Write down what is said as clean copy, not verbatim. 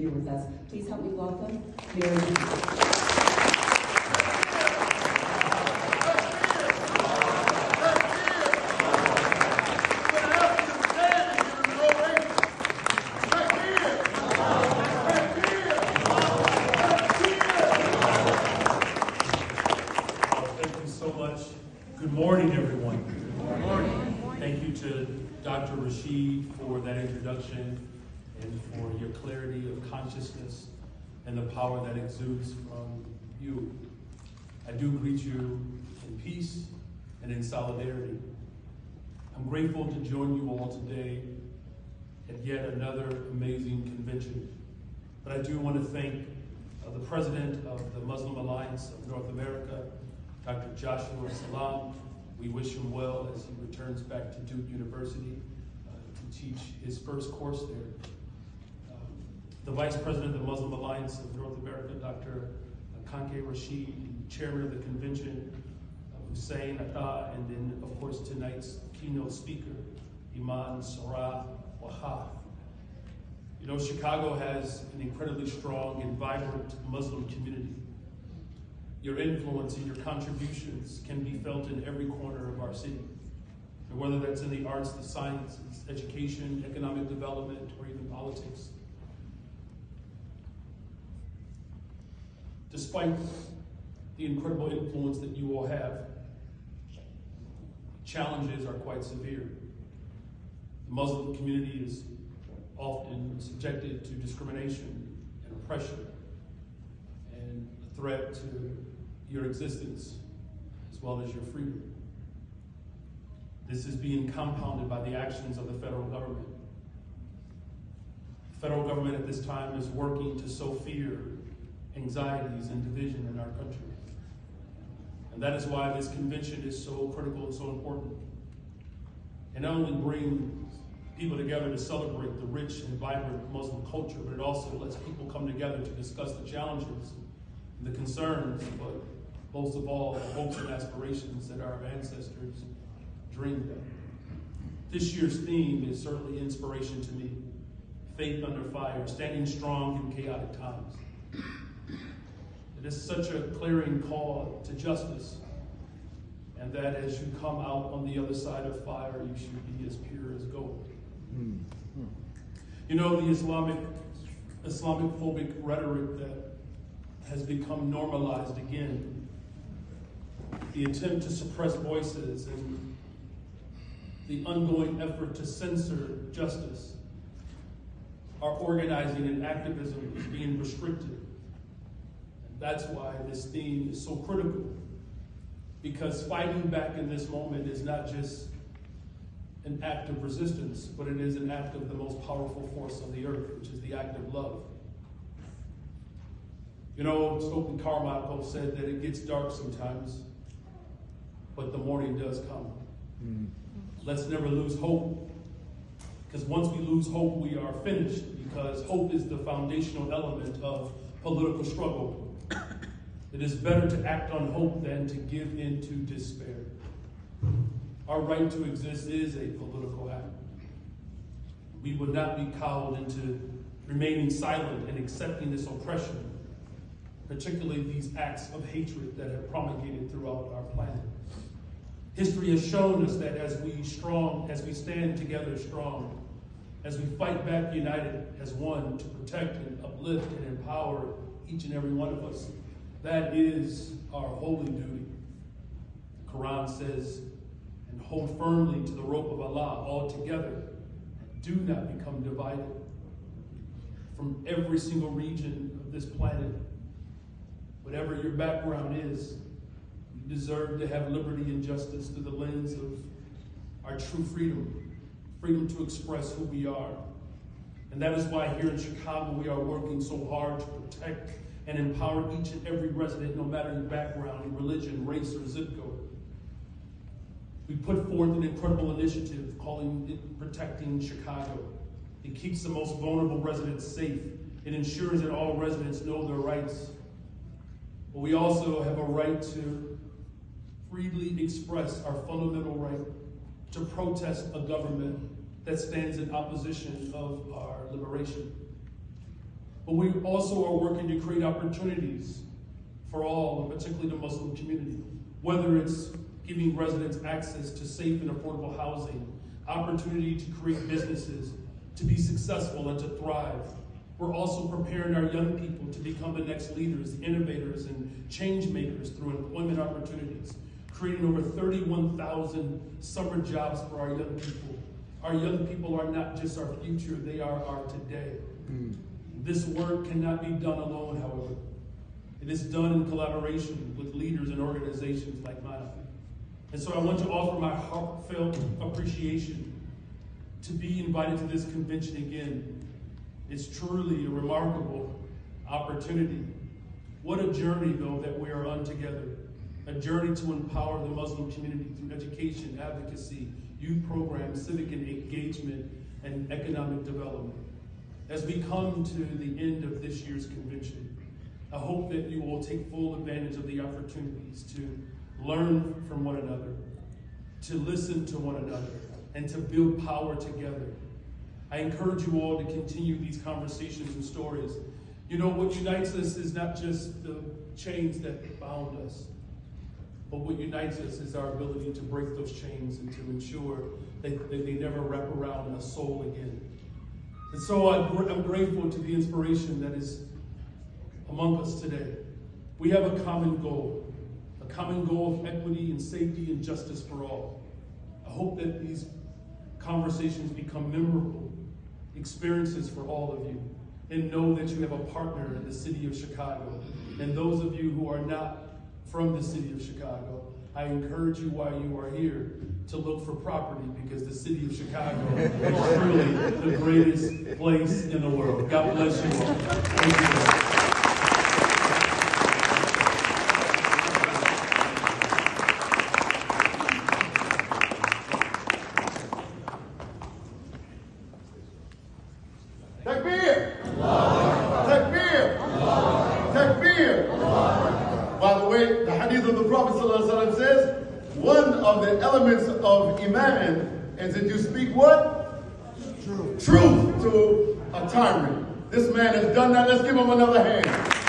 here with us. Please help me welcome Mary. Good morning, everyone. Good morning. Thank you to Dr. Rashid for that introduction and for your clarity of consciousness and the power that exudes from you. I do greet you in peace and in solidarity. I'm grateful to join you all today at yet another amazing convention. But I do want to thank the President of the Muslim Alliance of North America, Dr. Joshua Salam. We wish him well as he returns back to Duke University to teach his first course there. The Vice President of the Muslim Alliance of North America, Dr. Kanke Rashid, Chairman of the Convention, Hussein Atta, and then, of course, tonight's keynote speaker, Iman Sarah Wahab. You know, Chicago has an incredibly strong and vibrant Muslim community. Your influence and your contributions can be felt in every corner of our city. And whether that's in the arts, the sciences, education, economic development, or even politics. Despite the incredible influence that you all have, challenges are quite severe. The Muslim community is often subjected to discrimination and oppression and a threat to your existence as well as your freedom. This is being compounded by the actions of the federal government. The federal government at this time is working to sow fear, anxieties, and division in our country. And that is why this convention is so critical and so important. It not only brings people together to celebrate the rich and vibrant Muslim culture, but it also lets people come together to discuss the challenges, the concerns, but most of all, the hopes and aspirations that our ancestors dreamed of. This year's theme is certainly inspiration to me. Faith under fire, standing strong in chaotic times. It is such a clarion call to justice, and that as you come out on the other side of fire, you should be as pure as gold. You know, the Islamic-phobic rhetoric that has become normalized again, the attempt to suppress voices and the ongoing effort to censor justice, our organizing and activism is being restricted. And that's why this theme is so critical, because fighting back in this moment is not just an act of resistance, but it is an act of the most powerful force on the earth, which is the act of love. You know, Stokely Carmichael said that it gets dark sometimes, but the morning does come. Let's never lose hope, because once we lose hope, we are finished, because hope is the foundational element of political struggle. It is better to act on hope than to give in to despair. Our right to exist is a political act. We would not be cowed into remaining silent and accepting this oppression, particularly these acts of hatred that have promulgated throughout our planet. History has shown us that as we stand together strong, as we fight back united as one to protect and uplift and empower each and every one of us, that is our holy duty. The Quran says, and hold firmly to the rope of Allah all together, and do not become divided. From every single region of this planet, whatever your background is, you deserve to have liberty and justice through the lens of our true freedom, freedom to express who we are. And that is why here in Chicago, we are working so hard to protect and empower each and every resident, no matter your background, your religion, race, or zip code. We put forth an incredible initiative calling it Protecting Chicago. It keeps the most vulnerable residents safe. It ensures that all residents know their rights. But we also have a right to freely express our fundamental right to protest a government that stands in opposition of our liberation. But we also are working to create opportunities for all, and particularly the Muslim community, whether it's giving residents access to safe and affordable housing, opportunity to create businesses, to be successful and to thrive. We're also preparing our young people to become the next leaders, innovators, and change makers through employment opportunities, creating over 31,000 summer jobs for our young people. Our young people are not just our future, they are our today. This work cannot be done alone, however. It is done in collaboration with leaders and organizations like mine. And so I want to offer my heartfelt appreciation to be invited to this convention again. It's truly a remarkable opportunity. What a journey, though, that we are on together. A journey to empower the Muslim community through education, advocacy, youth programs, civic engagement, and economic development. As we come to the end of this year's convention, I hope that you will take full advantage of the opportunities to learn from one another, to listen to one another, and to build power together. I encourage you all to continue these conversations and stories. You know, what unites us is not just the chains that bound us, but what unites us is our ability to break those chains and to ensure that they never wrap around a soul again. And so I'm grateful to the inspiration that is among us today. We have a common goal of equity and safety and justice for all. I hope that these conversations become memorable experiences for all of you, and know that you have a partner in the city of Chicago. And those of you who are not from the city of Chicago, I encourage you while you are here to look for property, because the city of Chicago is truly the greatest place in the world. God bless you all. Thank you. Elements of Iman is that you speak what? Truth to a tyrant. This man has done that. Let's give him another hand.